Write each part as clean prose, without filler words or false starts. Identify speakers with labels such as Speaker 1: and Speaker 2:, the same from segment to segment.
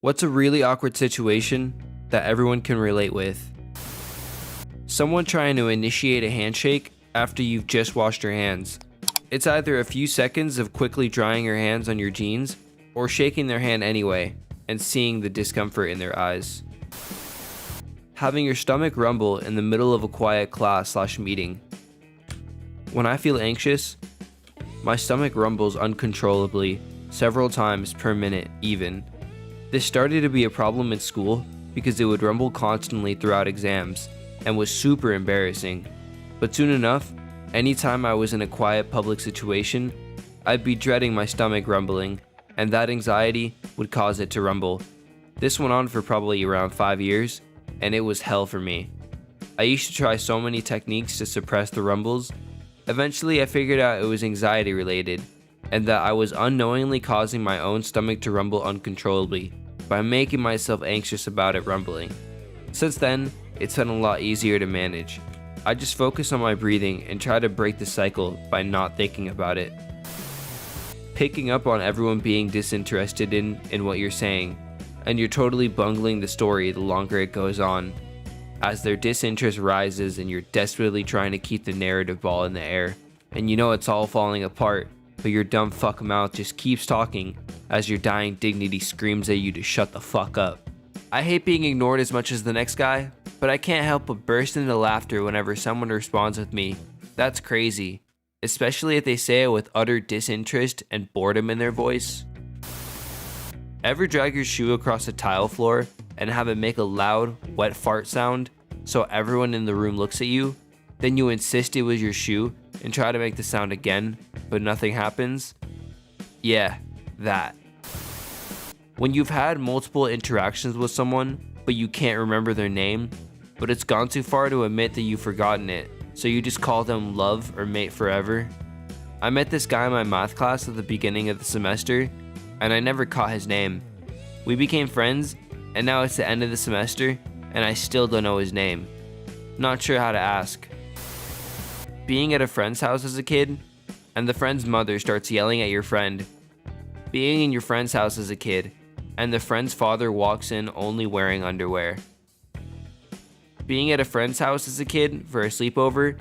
Speaker 1: What's a really awkward situation that everyone can relate with? Someone trying to initiate a handshake after you've just washed your hands. It's either a few seconds of quickly drying your hands on your jeans or shaking their hand anyway and seeing the discomfort in their eyes. Having your stomach rumble in the middle of a quiet class/meeting. When I feel anxious, my stomach rumbles uncontrollably several times per minute even. This started to be a problem in school because it would rumble constantly throughout exams and was super embarrassing. But soon enough, anytime I was in a quiet public situation, I'd be dreading my stomach rumbling, and that anxiety would cause it to rumble. This went on for probably around 5 years, and it was hell for me. I used to try so many techniques to suppress the rumbles. Eventually I figured out it was anxiety related, and that I was unknowingly causing my own stomach to rumble uncontrollably by making myself anxious about it rumbling. Since then, it's been a lot easier to manage. I just focus on my breathing and try to break the cycle by not thinking about it. Picking up on everyone being disinterested in what you're saying, and you're totally bungling the story the longer it goes on. As their disinterest rises and you're desperately trying to keep the narrative ball in the air, and you know it's all falling apart, but your dumb fuck mouth just keeps talking as your dying dignity screams at you to shut the fuck up. I hate being ignored as much as the next guy, but I can't help but burst into laughter whenever someone responds with me, "That's crazy," especially if they say it with utter disinterest and boredom in their voice. Ever drag your shoe across a tile floor and have it make a loud, wet fart sound so everyone in the room looks at you? Then you insist it was your shoe and try to make the sound again, but nothing happens? Yeah, that. When you've had multiple interactions with someone, but you can't remember their name, but it's gone too far to admit that you've forgotten it, so you just call them love or mate forever. I met this guy in my math class at the beginning of the semester, and I never caught his name. We became friends, and now it's the end of the semester, and I still don't know his name. Not sure how to ask. Being at a friend's house as a kid, and the friend's mother starts yelling at your friend. Being in your friend's house as a kid, and the friend's father walks in only wearing underwear. Being at a friend's house as a kid for a sleepover,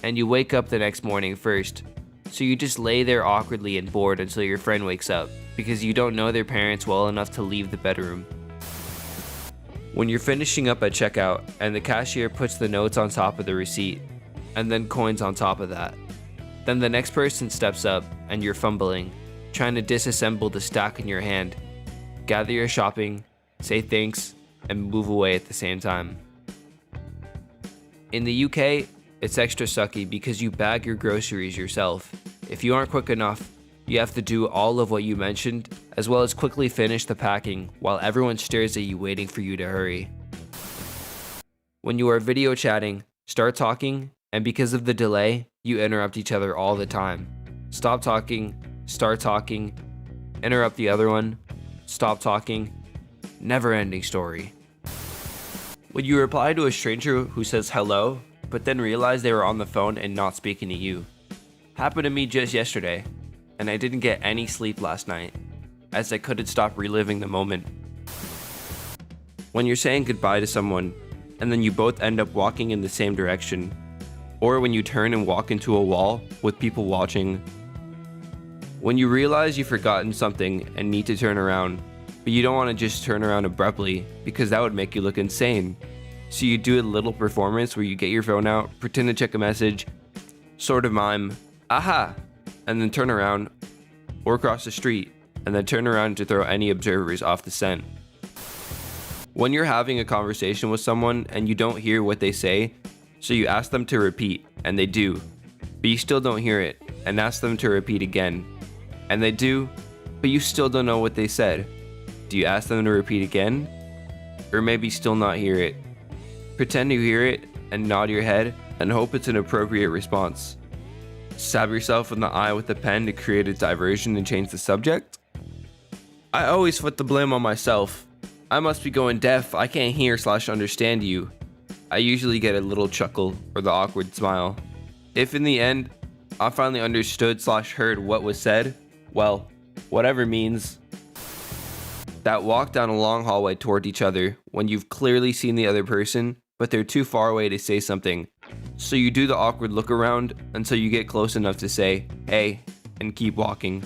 Speaker 1: and you wake up the next morning first, so you just lay there awkwardly and bored until your friend wakes up, because you don't know their parents well enough to leave the bedroom. When you're finishing up at checkout, and the cashier puts the notes on top of the receipt, and then coins on top of that. Then the next person steps up, and you're fumbling, trying to disassemble the stack in your hand. Gather your shopping, say thanks, and move away at the same time. In the UK, it's extra sucky because you bag your groceries yourself. If you aren't quick enough, you have to do all of what you mentioned, as well as quickly finish the packing while everyone stares at you waiting for you to hurry. When you are video chatting, start talking, and because of the delay, you interrupt each other all the time. Stop talking, start talking, interrupt the other one, stop talking. Never-ending story. When you reply to a stranger who says hello, but then realize they were on the phone and not speaking to you. Happened to me just yesterday, and I didn't get any sleep last night, as I couldn't stop reliving the moment. When you're saying goodbye to someone, and then you both end up walking in the same direction, or when you turn and walk into a wall with people watching. When you realize you've forgotten something and need to turn around, but you don't want to just turn around abruptly because that would make you look insane. So you do a little performance where you get your phone out, pretend to check a message, sort of mime, aha, and then turn around, or cross the street, and then turn around to throw any observers off the scent. When you're having a conversation with someone and you don't hear what they say, so you ask them to repeat, and they do, but you still don't hear it, and ask them to repeat again, and they do, but you still don't know what they said. Do you ask them to repeat again? Or maybe still not hear it? Pretend to hear it and nod your head and hope it's an appropriate response. Stab yourself in the eye with a pen to create a diversion and change the subject? I always put the blame on myself. I must be going deaf, I can't hear/understand you. I usually get a little chuckle or the awkward smile. If in the end, I finally understood/heard what was said, well, whatever means. That walk down a long hallway toward each other when you've clearly seen the other person, but they're too far away to say something. So you do the awkward look around until you get close enough to say, "Hey," and keep walking.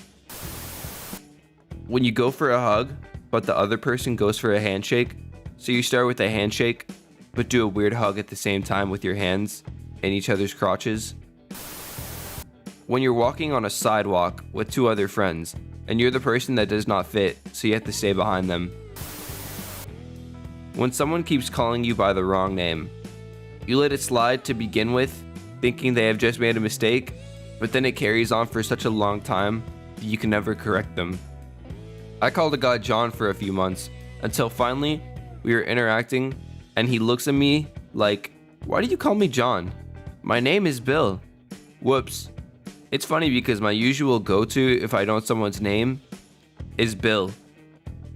Speaker 1: When you go for a hug, but the other person goes for a handshake, so you start with a handshake, but do a weird hug at the same time with your hands in each other's crotches. When you're walking on a sidewalk with two other friends, and you're the person that does not fit, so you have to stay behind them. When someone keeps calling you by the wrong name, you let it slide to begin with, thinking they have just made a mistake, but then it carries on for such a long time that you can never correct them. I called a guy John for a few months, until finally we were interacting and he looks at me like, "Why do you call me John? My name is Bill." Whoops. It's funny because my usual go-to if I know someone's name is Bill.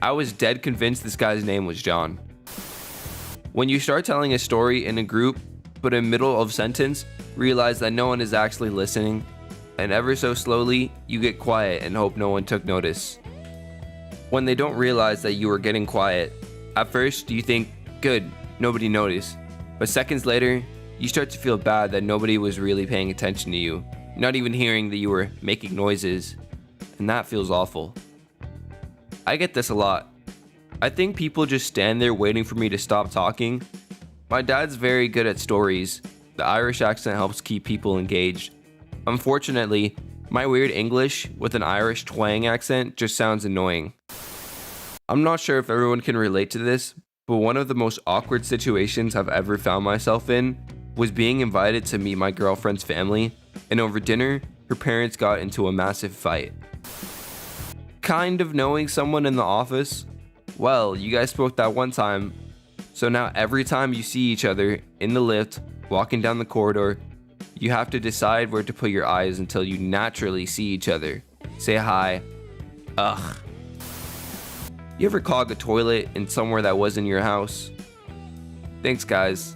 Speaker 1: I was dead convinced this guy's name was John. When you start telling a story in a group, but in middle of sentence, realize that no one is actually listening, and ever so slowly, you get quiet and hope no one took notice. When they don't realize that you are getting quiet, at first you think, good, nobody noticed. But seconds later, you start to feel bad that nobody was really paying attention to you, not even hearing that you were making noises, and that feels awful. I get this a lot. I think people just stand there waiting for me to stop talking. My dad's very good at stories. The Irish accent helps keep people engaged. Unfortunately, my weird English with an Irish twang accent just sounds annoying. I'm not sure if everyone can relate to this, but one of the most awkward situations I've ever found myself in was being invited to meet my girlfriend's family, and over dinner, her parents got into a massive fight. Kind of knowing someone in the office, well, you guys spoke that one time, so now every time you see each other in the lift, walking down the corridor, you have to decide where to put your eyes until you naturally see each other. Say hi. Ugh. You ever clog a toilet in somewhere that wasn't your house? Thanks, guys.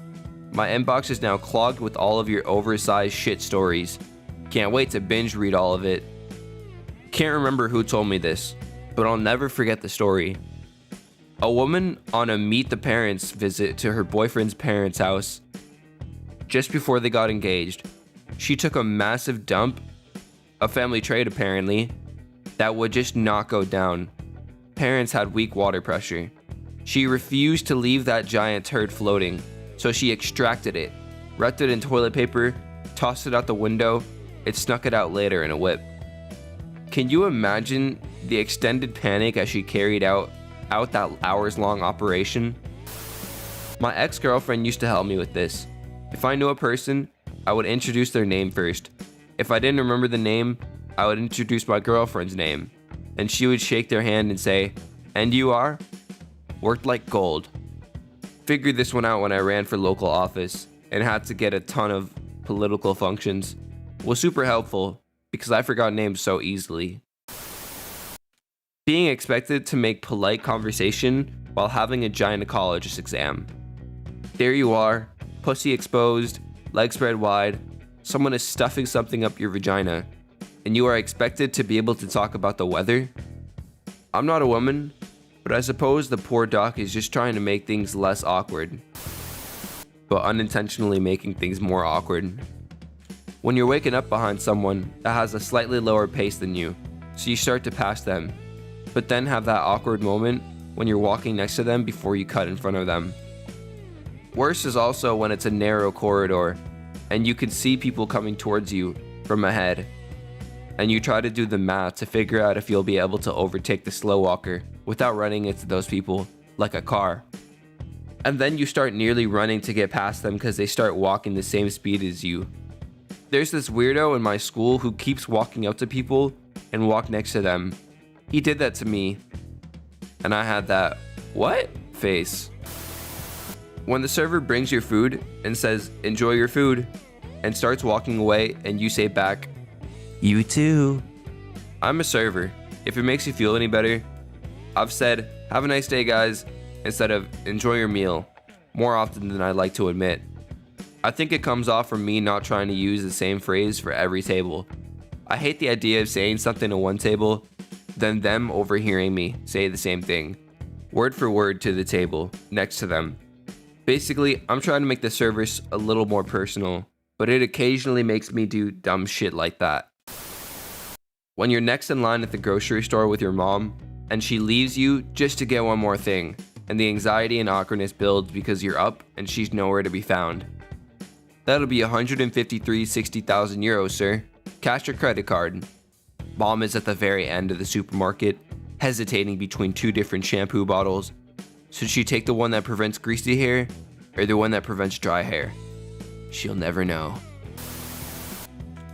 Speaker 1: My inbox is now clogged with all of your oversized shit stories. Can't wait to binge read all of it. Can't remember who told me this, but I'll never forget the story. A woman on a meet the parents visit to her boyfriend's parents' house. Just before they got engaged, she took a massive dump, a family trait apparently, that would just not go down. Parents had weak water pressure. She refused to leave that giant turd floating, so she extracted it, wrapped it in toilet paper, tossed it out the window, and snuck it out later in a whip. Can you imagine the extended panic as she carried out that hours-long operation? My ex-girlfriend used to help me with this. If I knew a person, I would introduce their name first. If I didn't remember the name, I would introduce my girlfriend's name, and she would shake their hand and say, "And you are?" Worked like gold. Figured this one out when I ran for local office and had to get a ton of political functions. Was super helpful because I forgot names so easily. Being expected to make polite conversation while having a gynecologist exam. There you are, pussy exposed, legs spread wide, someone is stuffing something up your vagina, and you are expected to be able to talk about the weather? I'm not a woman, but I suppose the poor doc is just trying to make things less awkward, but unintentionally making things more awkward. When you're waking up behind someone that has a slightly lower pace than you, so you start to pass them, but then have that awkward moment when you're walking next to them before you cut in front of them. Worse is also when it's a narrow corridor, and you can see people coming towards you from ahead, and you try to do the math to figure out if you'll be able to overtake the slow walker without running into those people like a car. And then you start nearly running to get past them because they start walking the same speed as you. There's this weirdo in my school who keeps walking up to people and walk next to them. He did that to me, and I had that "what?" face. When the server brings your food and says, "Enjoy your food," and starts walking away and you say back, "You too." I'm a server. If it makes you feel any better, I've said, "Have a nice day, guys," instead of "Enjoy your meal," more often than I'd like to admit. I think it comes off from me not trying to use the same phrase for every table. I hate the idea of saying something to one table, then them overhearing me say the same thing. word for word to the table next to them. Basically, I'm trying to make the service a little more personal, but it occasionally makes me do dumb shit like that. When you're next in line at the grocery store with your mom, and she leaves you just to get one more thing, and the anxiety and awkwardness builds because you're up and she's nowhere to be found. That'll be 153,60,000 euros, sir. Cash or credit card? Mom is at the very end of the supermarket, hesitating between two different shampoo bottles. Should she take the one that prevents greasy hair, or the one that prevents dry hair? She'll never know.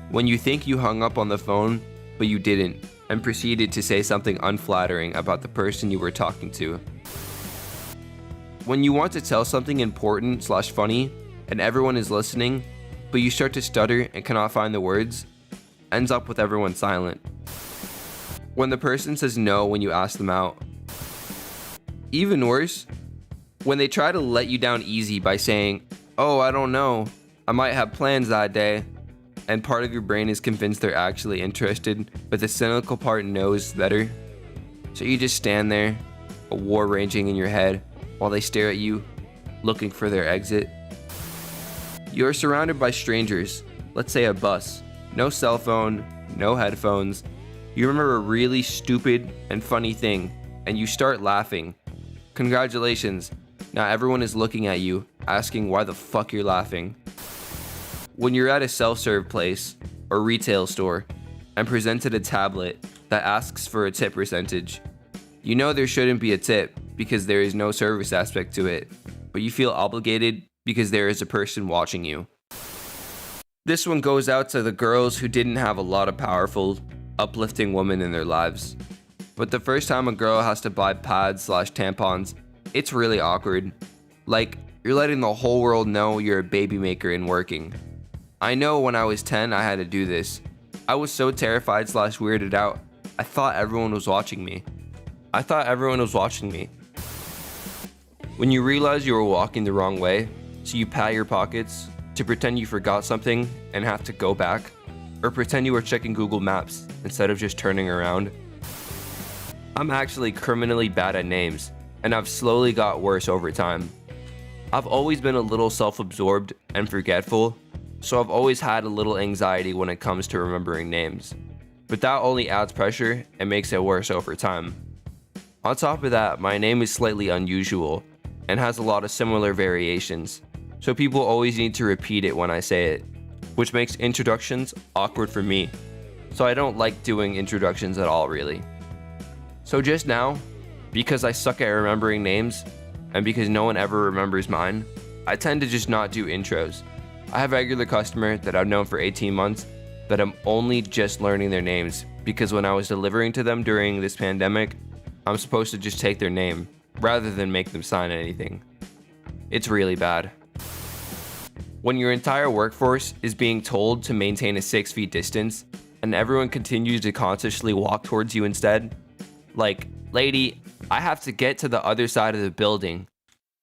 Speaker 1: When you think you hung up on the phone, but you didn't, and proceeded to say something unflattering about the person you were talking to. When you want to tell something important/funny, and everyone is listening, but you start to stutter and cannot find the words, ends up with everyone silent. When the person says no when you ask them out. Even worse, when they try to let you down easy by saying, "Oh, I don't know, I might have plans that day," and part of your brain is convinced they're actually interested, but the cynical part knows better. So you just stand there, a war raging in your head, while they stare at you, looking for their exit. You are surrounded by strangers, let's say a bus, no cell phone, no headphones. You remember a really stupid and funny thing, and you start laughing. Congratulations, now everyone is looking at you, asking why the fuck you're laughing. When you're at a self-serve place or retail store and presented a tablet that asks for a tip percentage, you know there shouldn't be a tip because there is no service aspect to it, but you feel obligated because there is a person watching you. This one goes out to the girls who didn't have a lot of powerful, uplifting women in their lives. But the first time a girl has to buy pads/tampons, it's really awkward. Like, you're letting the whole world know you're a baby maker and working. I know when I was 10, I had to do this. I was so terrified/weirded out, I thought everyone was watching me. When you realize you were walking the wrong way, so you pat your pockets to pretend you forgot something and have to go back, or pretend you were checking Google Maps instead of just turning around. I'm actually criminally bad at names, and I've slowly got worse over time. I've always been a little self-absorbed and forgetful, so I've always had a little anxiety when it comes to remembering names. But that only adds pressure and makes it worse over time. On top of that, my name is slightly unusual and has a lot of similar variations, so people always need to repeat it when I say it, which makes introductions awkward for me, so I don't like doing introductions at all really. So just now, because I suck at remembering names, and because no one ever remembers mine, I tend to just not do intros. I have a regular customer that I've known for 18 months that I'm only just learning their names because when I was delivering to them during this pandemic, I'm supposed to just take their name rather than make them sign anything. It's really bad. When your entire workforce is being told to maintain a 6 feet distance and everyone continues to consciously walk towards you instead, like, "Lady, I have to get to the other side of the building.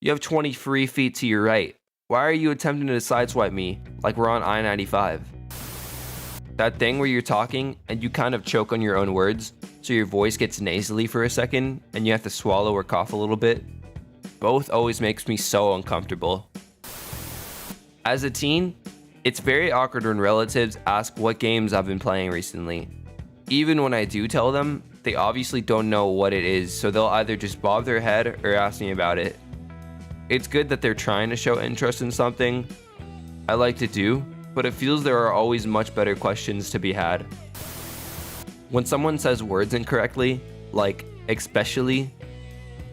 Speaker 1: You have 23 feet to your right. Why are you attempting to sideswipe me like we're on I-95? That thing where you're talking and you kind of choke on your own words, so your voice gets nasally for a second and you have to swallow or cough a little bit. Both always makes me so uncomfortable. As a teen, it's very awkward when relatives ask what games I've been playing recently. Even when I do tell them, they obviously don't know what it is, so they'll either just bob their head or ask me about it. It's good that they're trying to show interest in something I like to do, but it feels there are always much better questions to be had. When someone says words incorrectly, like especially,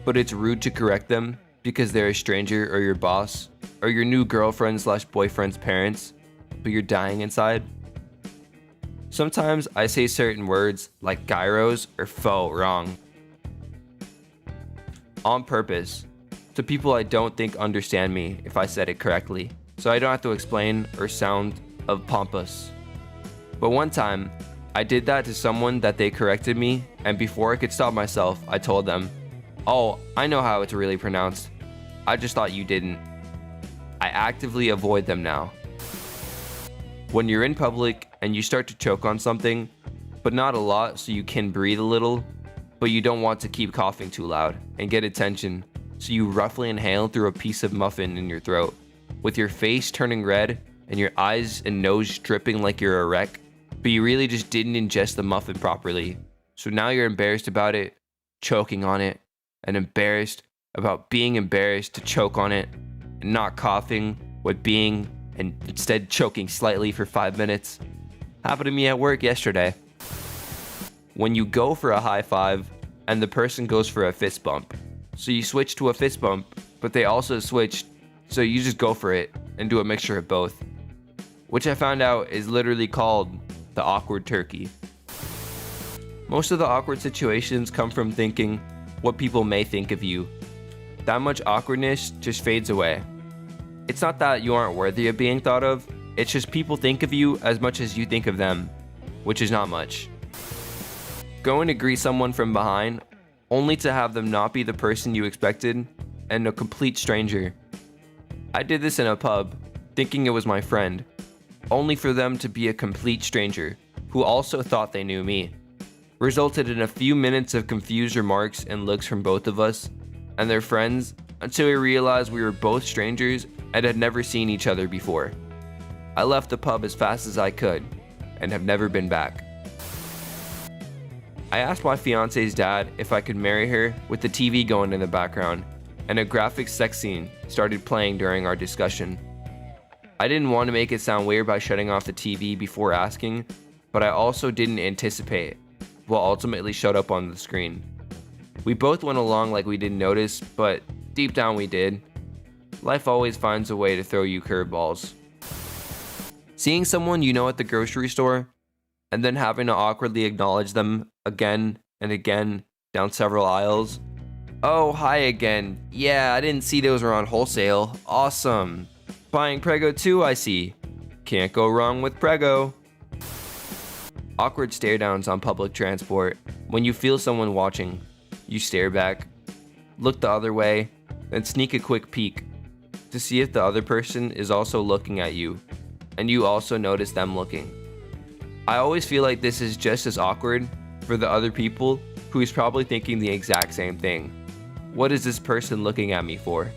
Speaker 1: but it's rude to correct them because they're a stranger or your boss, or your new girlfriend/boyfriend's parents, but you're dying inside. Sometimes I say certain words like gyros or pho wrong. On purpose, to people I don't think understand me if I said it correctly, so I don't have to explain or sound of pompous. But one time, I did that to someone that they corrected me, and before I could stop myself, I told them, "Oh, I know how it's really pronounced. I just thought you didn't." I actively avoid them now. When you're in public and you start to choke on something, but not a lot so you can breathe a little, but you don't want to keep coughing too loud and get attention, so you roughly inhale through a piece of muffin in your throat, with your face turning red and your eyes and nose dripping like you're a wreck, but you really just didn't ingest the muffin properly. So now you're embarrassed about it, choking on it, and embarrassed about being embarrassed to choke on it, and not coughing with being and instead choking slightly for 5 minutes. Happened to me at work yesterday. When you go for a high five and the person goes for a fist bump. So you switch to a fist bump, but they also switched, so you just go for it and do a mixture of both. Which I found out is literally called the awkward turkey. Most of the awkward situations come from thinking what people may think of you. That much awkwardness just fades away. It's not that you aren't worthy of being thought of, it's just people think of you as much as you think of them, which is not much. Going to greet someone from behind, only to have them not be the person you expected, and a complete stranger. I did this in a pub, thinking it was my friend, only for them to be a complete stranger, who also thought they knew me. Resulted in a few minutes of confused remarks and looks from both of us and their friends, until we realized we were both strangers and had never seen each other before. I left the pub as fast as I could, and have never been back. I asked my fiance's dad if I could marry her with the TV going in the background, and a graphic sex scene started playing during our discussion. I didn't want to make it sound weird by shutting off the TV before asking, but I also didn't anticipate what ultimately showed up on the screen. We both went along like we didn't notice, but deep down we did. Life always finds a way to throw you curveballs. Seeing someone you know at the grocery store, and then having to awkwardly acknowledge them again and again down several aisles. Oh, hi again. Yeah, I didn't see those were on wholesale. Awesome. Buying Prego too, I see. Can't go wrong with Prego. Awkward stare downs on public transport. When you feel someone watching, you stare back, look the other way, then sneak a quick peek to see if the other person is also looking at you, and you also notice them looking. I always feel like this is just as awkward for the other people who is probably thinking the exact same thing. What is this person looking at me for?